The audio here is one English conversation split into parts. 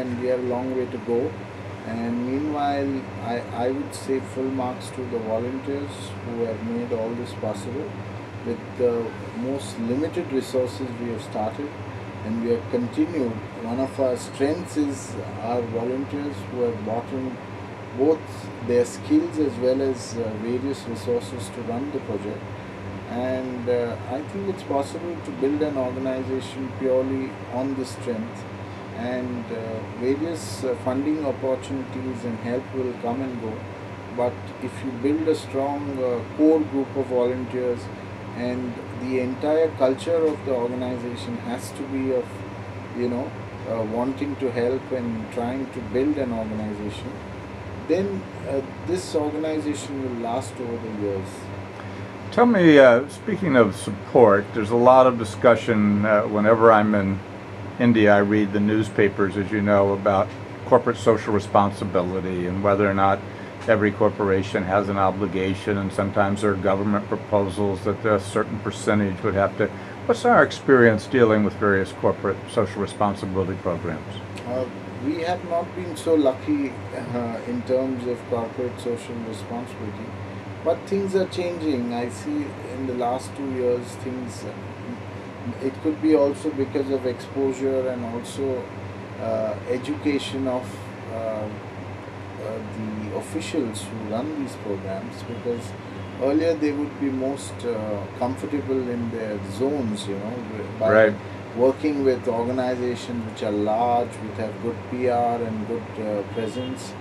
and we have a long way to go. And meanwhile, I would say full marks to the volunteers who have made all this possible. With the most limited resources we have started, and we have continued. One of our strengths is our volunteers who have brought in both their skills as well as various resources to run the project. And I think it's possible to build an organization purely on this strength, and various funding opportunities and help will come and go. But if you build a strong core group of volunteers, and the entire culture of the organization has to be of, wanting to help and trying to build an organization, then this organization will last over the years. Tell me, speaking of support, there's a lot of discussion whenever I'm in India. I read the newspapers, as you know, about corporate social responsibility and whether or not every corporation has an obligation, and sometimes there are government proposals that a certain percentage would have to. What's our experience dealing with various corporate social responsibility programs? We have not been so lucky in terms of corporate social responsibility, but things are changing. I see in the last 2 years things, it could be also because of exposure and also education of the officials who run these programs, because earlier they would be most comfortable in their zones, by right. working with organizations which are large, which have good PR and good presence,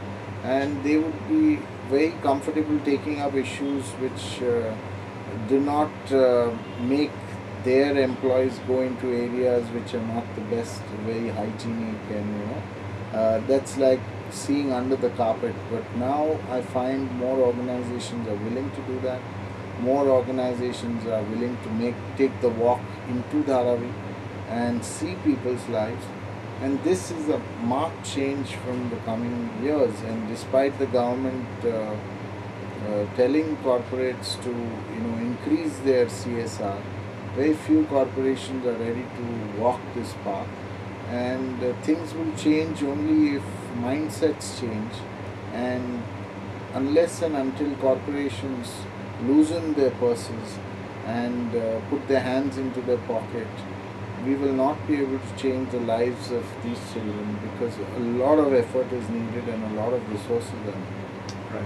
and they would be very comfortable taking up issues which do not make their employees go into areas which are not the best, very hygienic, and that's like seeing under the carpet. But now I find more organizations are willing to do that. More organizations are willing to take the walk into Dharavi and see people's lives, and this is a marked change from the coming years. And despite the government telling corporates to increase their CSR, very few corporations are ready to walk this path, and things will change only if mindsets change. And unless and until corporations loosen their purses and put their hands into their pocket, we will not be able to change the lives of these children, because a lot of effort is needed and a lot of resources are needed. Right.